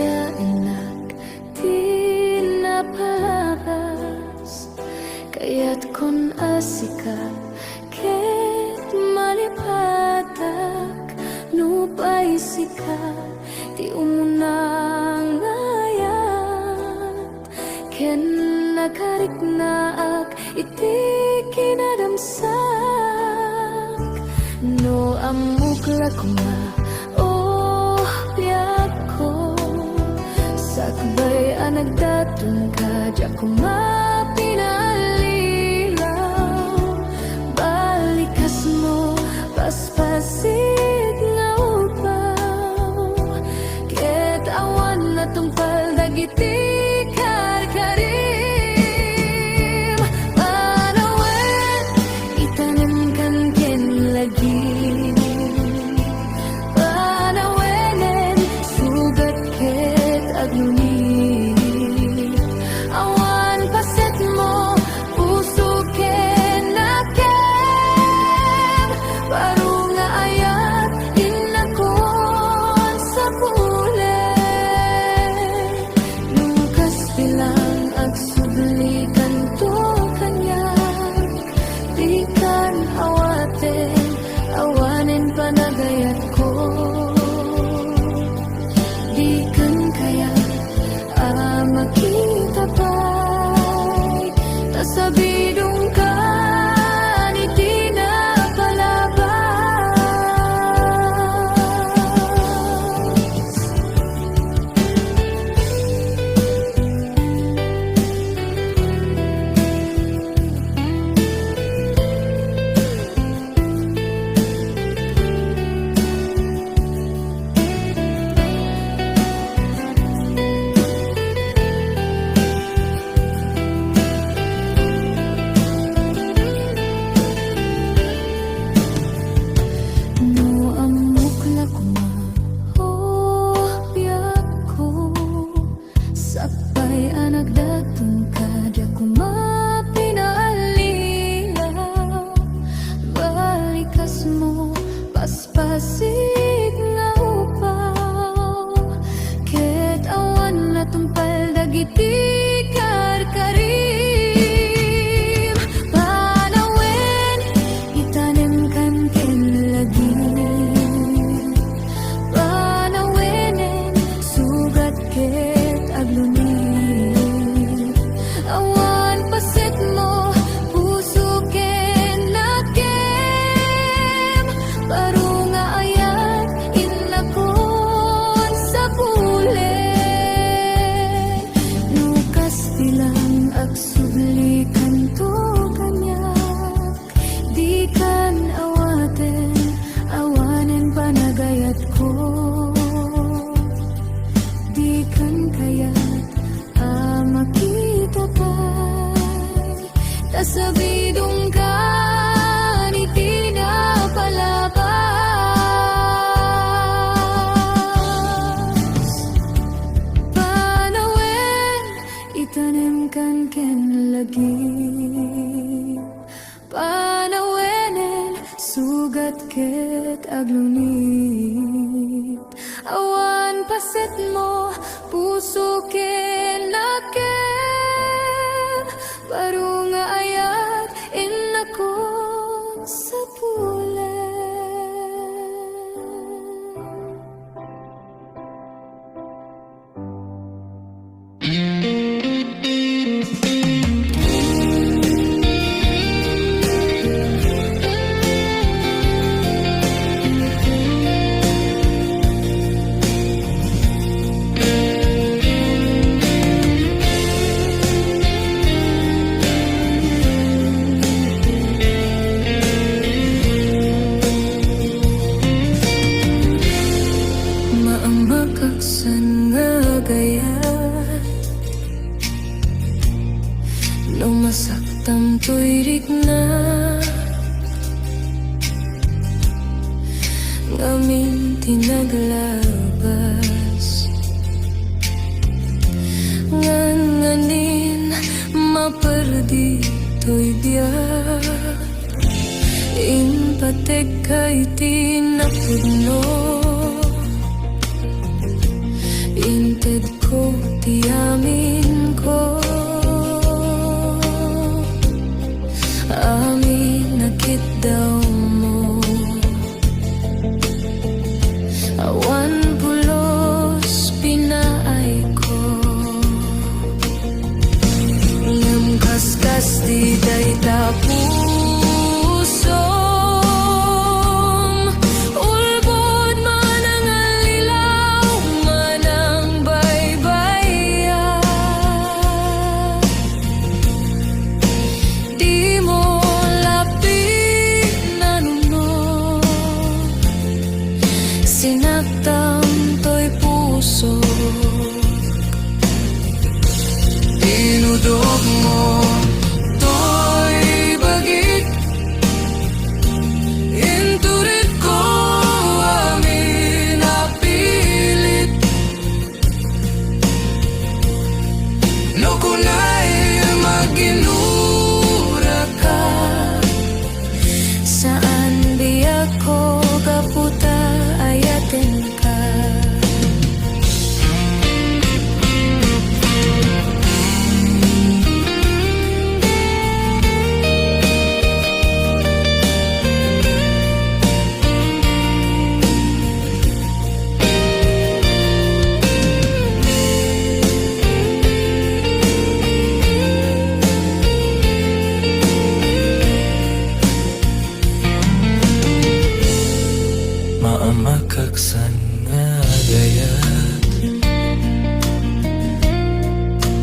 inak di napalabas, kaya't kun asika ket malipatak nupay sika ti umunang ayat ken nakarik naak iti kinadamsak no amukla kuma oh biyak ko sakbay anagdatong ka diya kumapinalilaw balikas mo paspasid nga upaw ket awan na tungpal dagiti karkarim panawen itanim kan ken lagi panawenen sugat ket aglunit awan paset mo puso ken nakem baru nga ayat inakon sa pulen lukas bilang agsublikan to kanyak di kan awaten awanen panagayat ko di kan kaya makita pa'y nasabidong ka ni di na palabas. No amukla kuma oh biyak ko sakbay anagdatong ka diya kumapinalilaw balikas mo paspasid nga upaw ket awan na tungpal dagiti karkarim panawen itanim kan ken lagi panawenen sugat ket aglunit awan paset mo puso ken nakem baru nga ayat inakon sa pulen lukas bilang agsublikan to kanyak di kan awaten awanen panagayat ko di kan kayat makita pa'y tasabidong ka ni di na palabas panawen itanim kan ken lagi panawenen sugat ket aglunit awan paset mo puso ken nakem baru nga ayat inakon sa pulen. Maambakaksan nga gaya no masaktam to'y rikna ngamin tinaglabas nganganin maperdi to'y biyak impatek kay tinapudno Inted ko, tiyamin ko. Amin nakit daw mo. Awan pulos pinaay ko. Ngam kaskas di day tapusom. Ulbod man ang alilaw, man ang baybaya. Di mo lapit na nuno, sinaktan to'y puso. Dinudog mo to'y bagik. Inturit ko amin napilit. No kunay maginura ka. Saan di ako kaputa ayatin ka. Maamakaksan nga gayat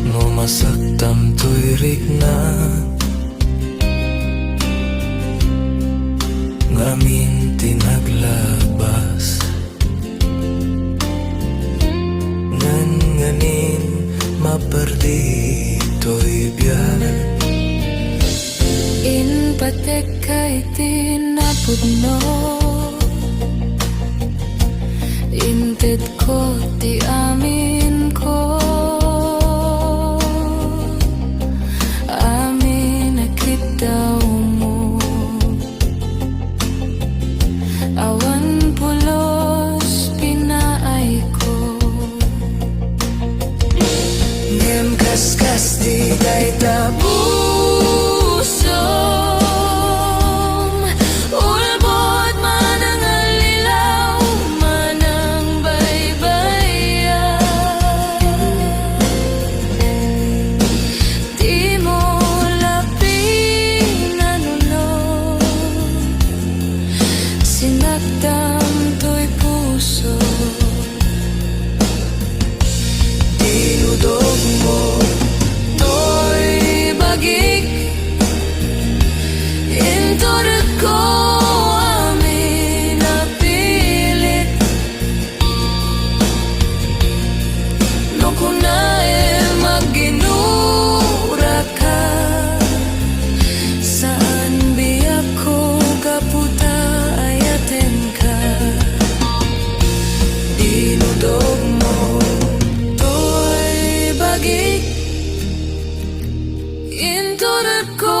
mo masaktam to'y rikna. Ngamin tinaglabas nganin maperdi to'y biyan. In patek kay tinapudno. Inted ko, ti amin ko. Amin nakit daw mo. Awan pulos pinaay ko. Ngem kaskas di day tapusom. Ulbod man ang alilaw, man ang baybaya. Di mo lapin na nuno, sinaktan to'y puso. Dinudog mo to'y bagik. Inturit ko amin napilit. No kunay maginura ka. Saan biyak ko kaputa ayatin ka. Dinudog mo to'y bagik. Inturit ko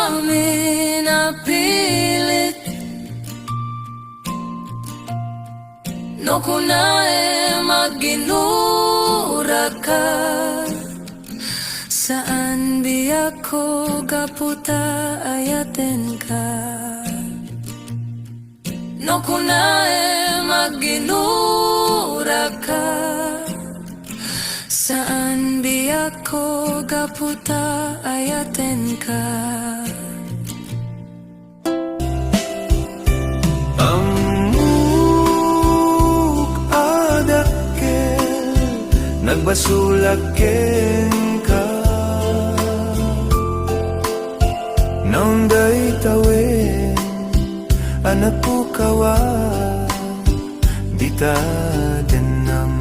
amin napilit. No kunay maginura ka. Saan biyak ko kaputa ayatin ka. No kunay maginura ka. Saan biyak ko kaputa ayatin ka. Amuk adakkel nagbasulaken ka. Nang day tawin anak po kawa dita denam.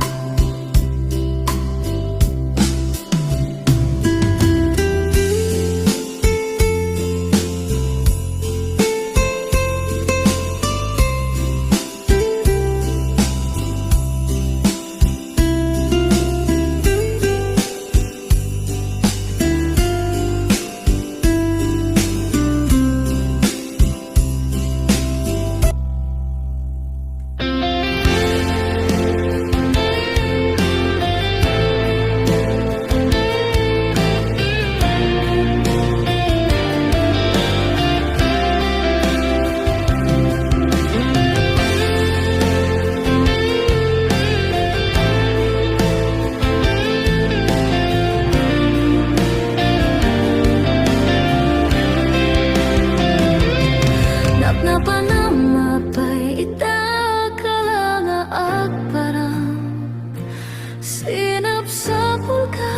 Sinapsapul ka,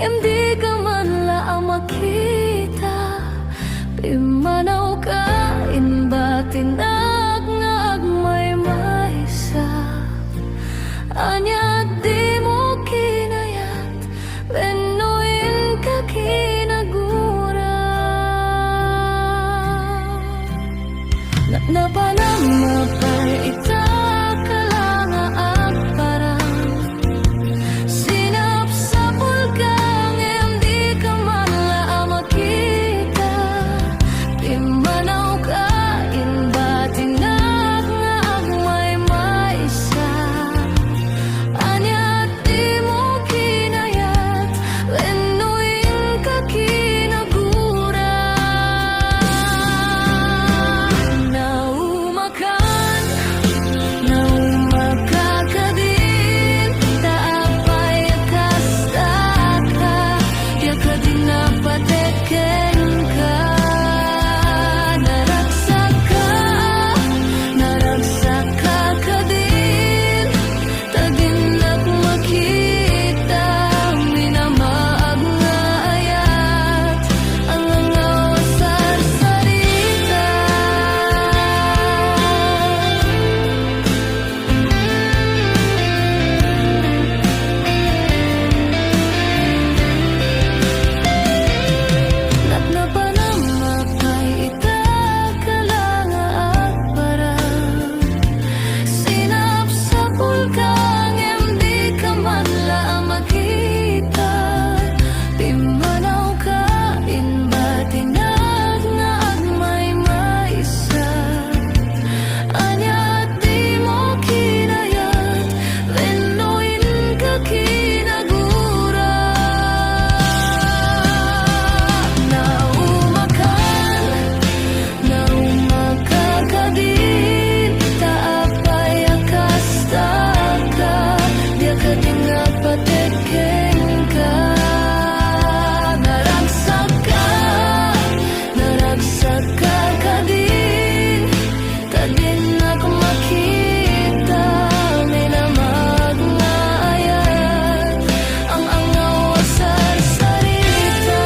hindi ka man laang makita. Pimanaw ka, inbatinag nga agmay maysa. Anya di mo kinayat, benuin ka kinagura. Napanamapar ita ka lang ang parang. Sinapsapul ka, hindi ka man laang makita. Pimanaw ka, inbatinag nga agmay maysa. Anya di mo kinayat, benuin ka kinagura. Naumakan ka din, taapay akasta ka, di ka din napateken ka. Naragsak ka din, tagin makita. Minamaag nga ayat, ang langaw sarsarita. Napanamapay ita ka lang at parang. Sinapsapul ka, hindi ka man laang makita. Pimanaw ka, inbatinag nga agmay maysa. Anya di mo kinayat, benuin ka kinagura. Naumakan ka din, taapay akasta ka, di ka din napateken ka. Naragsak ka din, tagin makita. Minamag nga ayat, ang angaw sarsarita.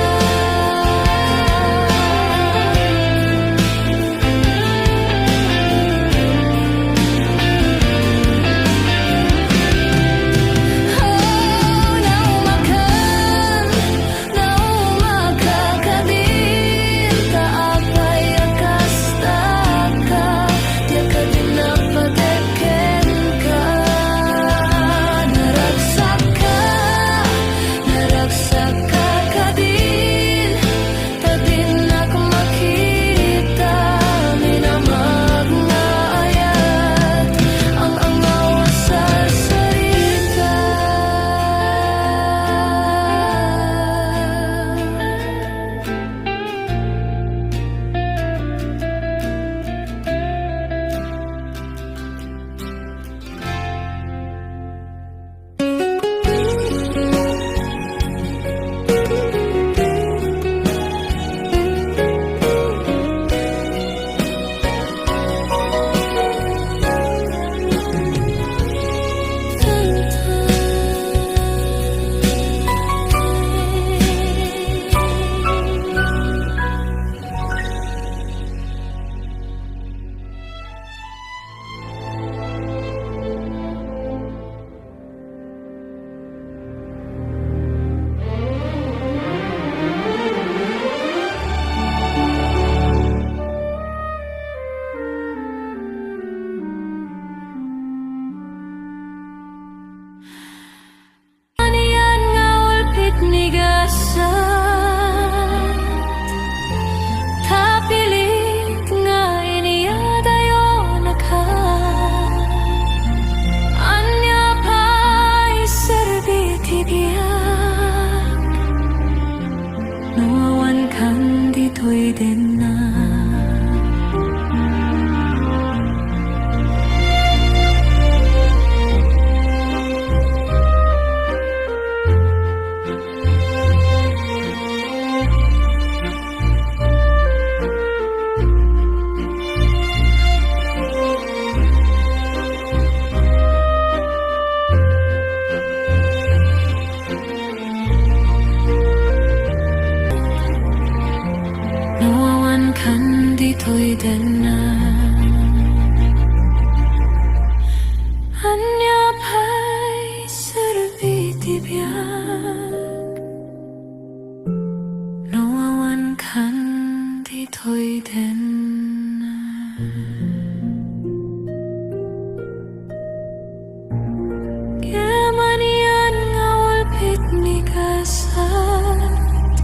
Naumakan ka din, taapay akasta ka, di ka din napateken ka. Naragsak ka din, tagin makita. Minamag nga ayat, ang angaw sarsarita. Aniyan nga ulpit ni gasa, tapilit nga iniyadayo naka. Anya pa'y serbiti biyak, nuawan kan dito'y din na. Kemanian ngawal piknik asat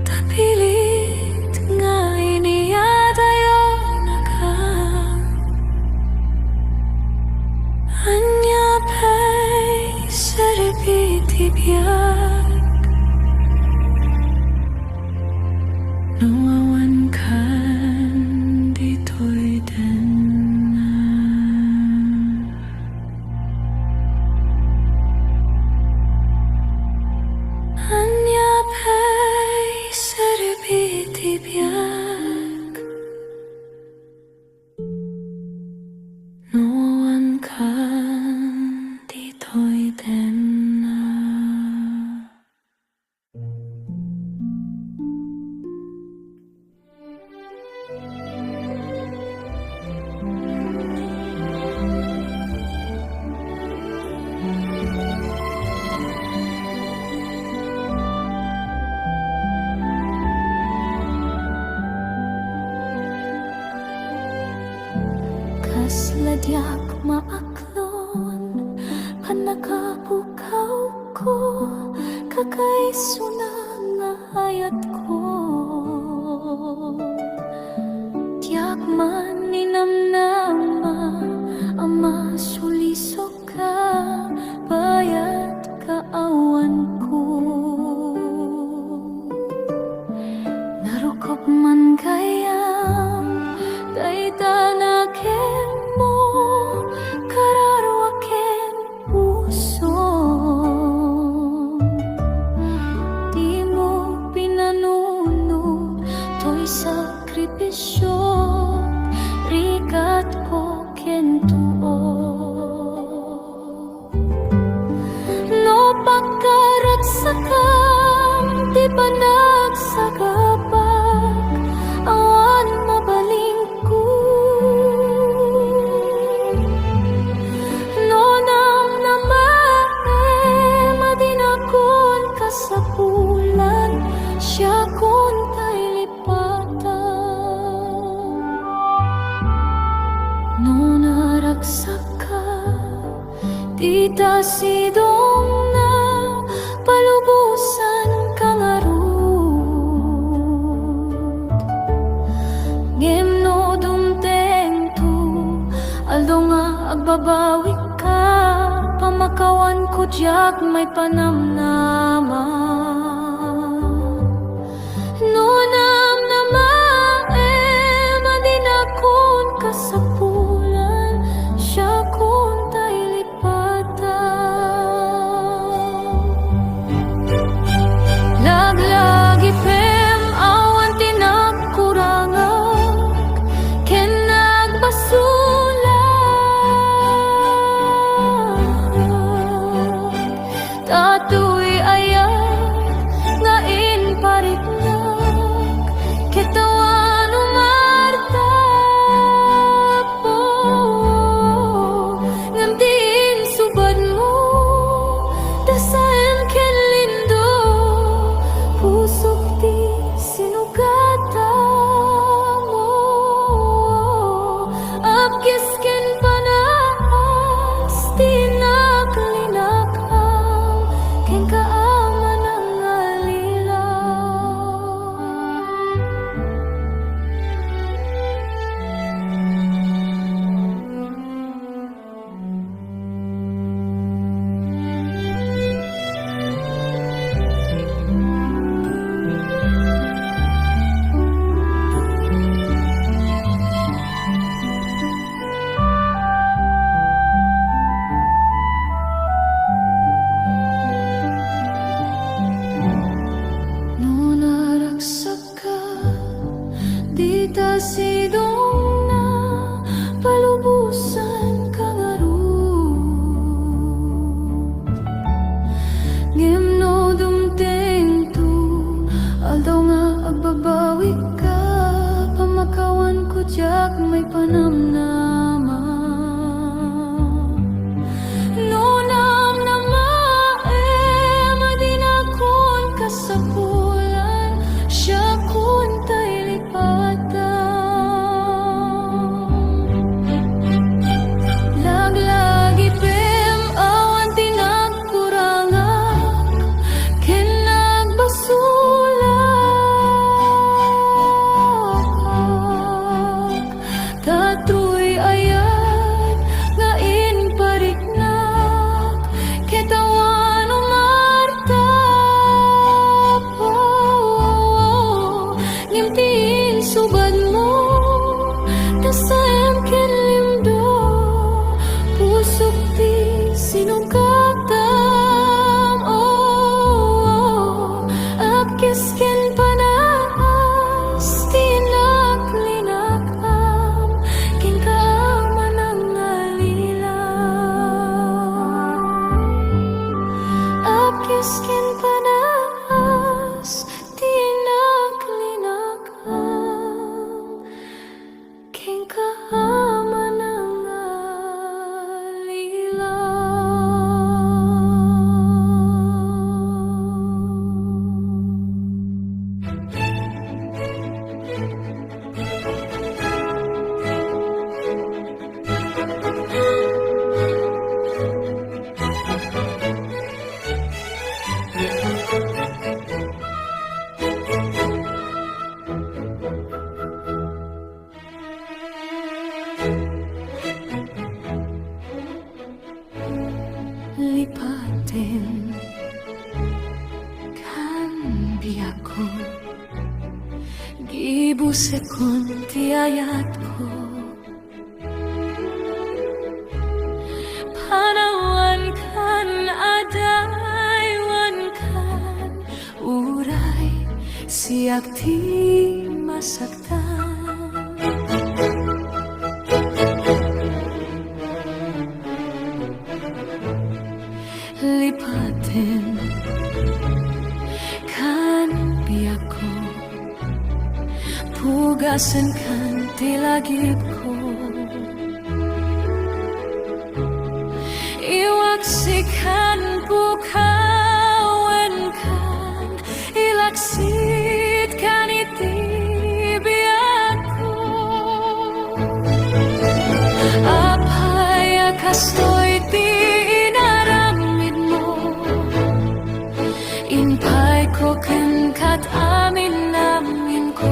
tapilit nga iniyatayo naka Anya pa'y serpitibiyag Nuwawan kan dito'y din na Anya pa'y serpitibiyag Nuwawan kan dito'y din na Kasladyak maaklon Panakapukaw ko Kakaisuna nga hayat ko Tiyak man ninamnama Ama sulisok ka Bayat kaawan ko Narukop man kayam Daytanakin mo Kararwakin puso Di mo pinanuno To'y sakripisyo Rigat ko kentuo No pagkarat sakam Di pa nagsagapag Awan mabaling ko No nam naman Madinakon kasapulan Siya kon tay lipatan No naragsak ka Di ta sidong na Palubusan ka nga Ngem no dumteng tu Aldo nga agbabawi ka Pamakawan ko diyak may panamnama No nam naman Madinakon kasapulan Siya kon tay lipatan Laglagi pem awan tinakurangag Ken nagbasulag Tato'y ayat nga inpariknag Kitawan umarta po Ngamtiin subad mo Dasan ken lindo Pusok di sinugata mo Apkis ken panas Di naglinakaw Ken kaaman ang alilaw No naragsak ka Di ta sidong na Palubusan ka nga Ngem no dumteng tu Aldaw nga agbabawi ka Pamakawan ko diyak may panamnama No nam naman Madinakon kasapulan Siya kun tay lipatan Maskin panas tinaglinakang king kahamanang lipatin kan biyaku gibusekon tiayatku panawan kan adaywan kan uray siak ti masaktan lipatin kan biyaku pugasan kan tilagipku iwaksikan bukawan kan ilaksit kan iti biyaku apaya kastoy ti inpay ko kan kat amin namin ko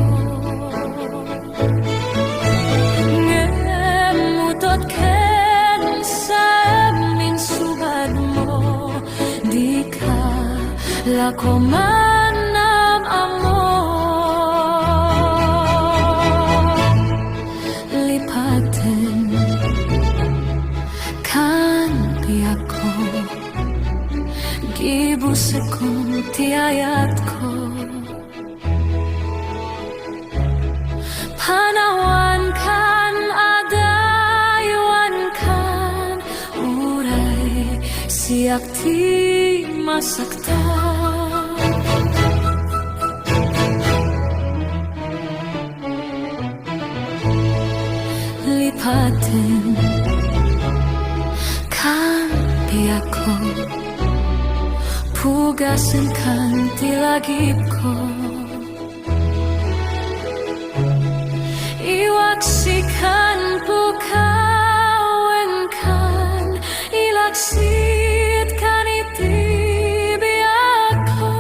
ngemutot ken sa amin subad mo di ka lako manam amo lipatin kan piyako gibusekon tiayatko panawan kan adaywan kan uray siak ti masaktan lipatin kan piyako pugasan kan tilagipko iwaksikan bukawan kan ilaksit kan iti biyako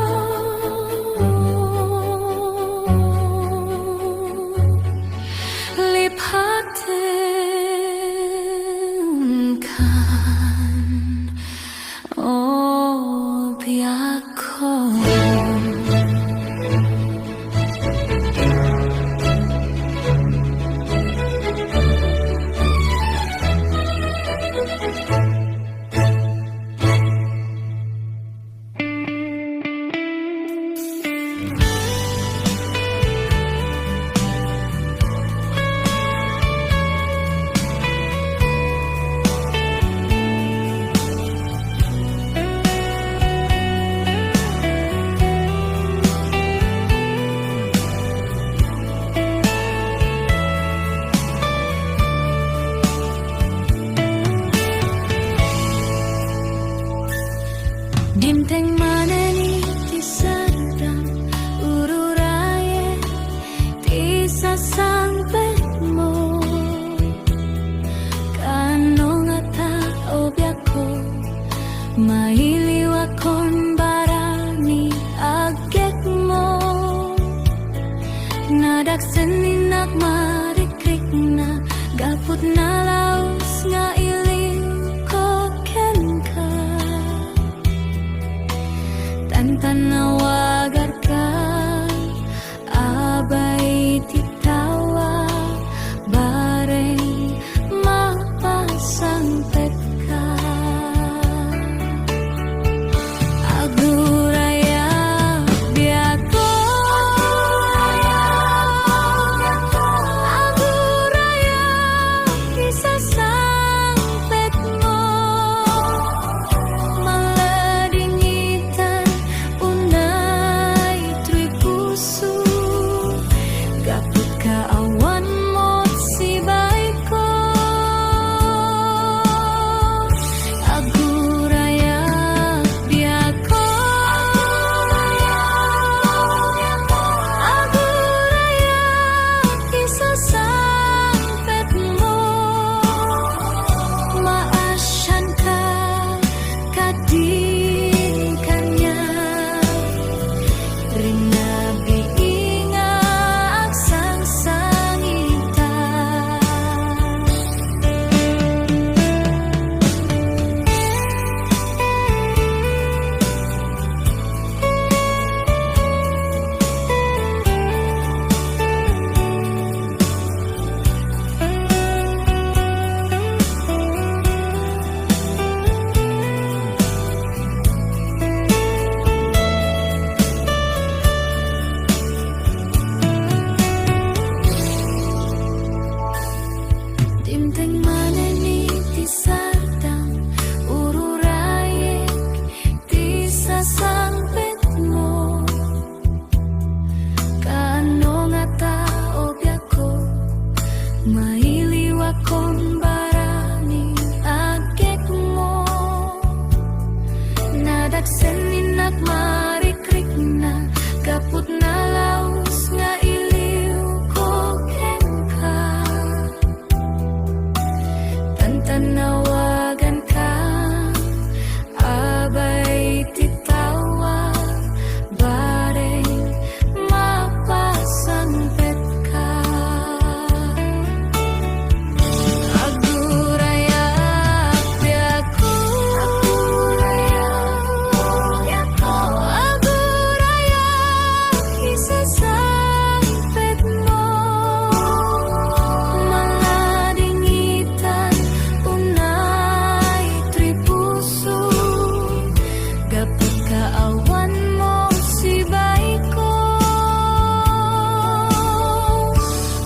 lipatin kan oh biyako Dimteng manani ti sadang ururaye ti sasangpet mo kanong ata obyako mailiwakon barani agek mo nadaksen ninak marikrik na gaput na laos nga iliw ko kenka tanawagar ka abay titawa bareng mapasangpet ka aguraya biyako aguraya isasangpet mo maladingitan nagsenin at marikrik na kaput na laos nga iliw ko ken ka. Tantanawagan ka, abay titawag, bareng mapasangpet ka. Agurayak biyak ko, agurayak isasangpet mo. Maladingitan unay tripuso, kapag kaawan mo sibay ko.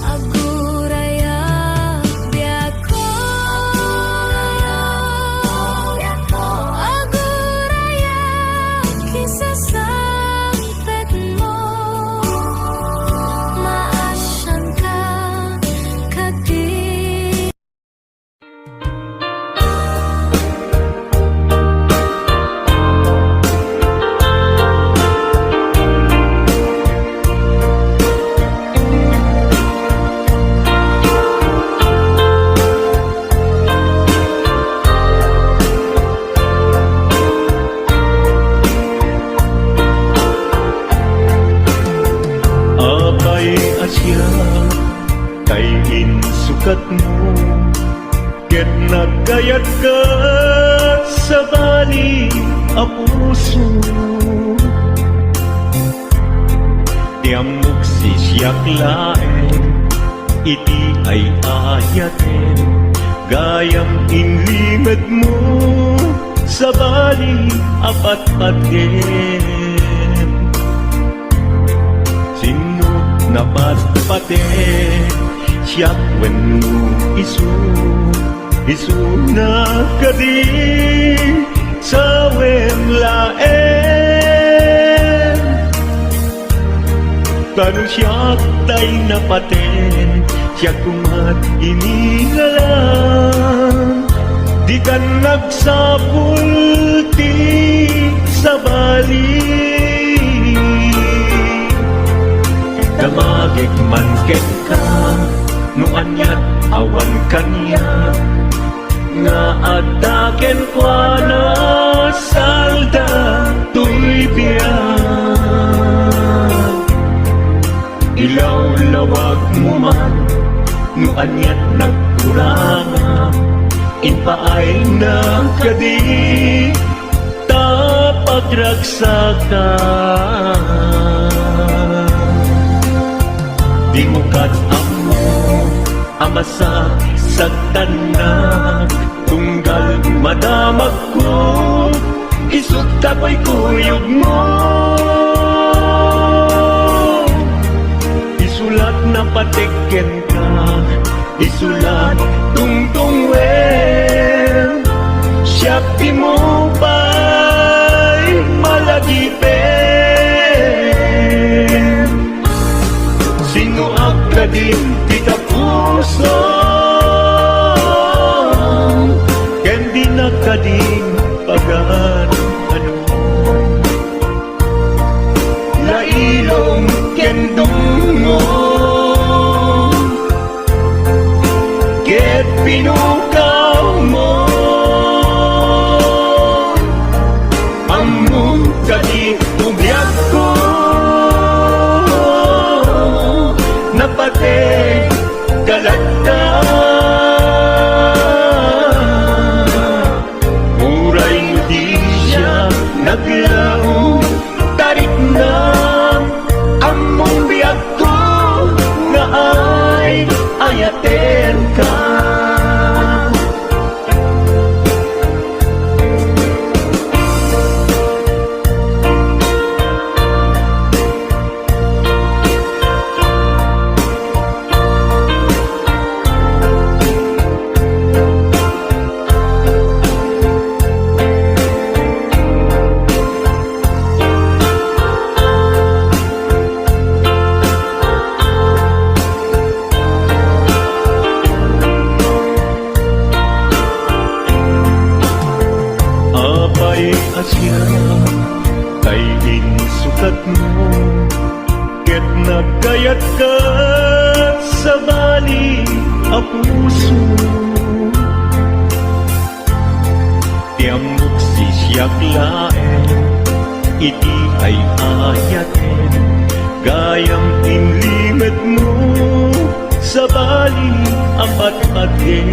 Agurayak biyak ko, agurayak isasangpet mo. Maasyan ka kadi. Abay asya kay insukat mo, ket nagkayat ka sa bali a puso. Tiamok si siyak laeng, iti ay ayaten, gayam inlimet mo sa bali apat-paten. Sino napatpate siyak wenno isu na kadi sa wemlaen. Kanu siyak tay napaten, siyak kumat inilalang, di kan nagsapulti sa bali. Damagik man ket ka, no anyat awan kanya, nga ataken kwa na salda tuy biyak. Ilaw lawag mo man, no anyat nagkuranga, inpaay na kadi tapagragsakan. Di mo amo amasak sa tanak, tunggal madamag ko, isut tapay kuyog mo. Isulat na patiken ka, isulat tungtung wen, siyak di mo ba'y malagipen. Sino akadin kita puso, ken di nakading pagan ano. Lailong ken dungo, ket pinukaw mo. Among kadi ubyak ko, napate kalagta. Uray mo di siya naglaong, tarik na among biyak ko, nga ay ayaten ka. asya kay insukat mo ket nagkayat ka sa bali a puso tiamok si siyak laen iti ay ayaten gayam inlimet mo sa bali ang patpaten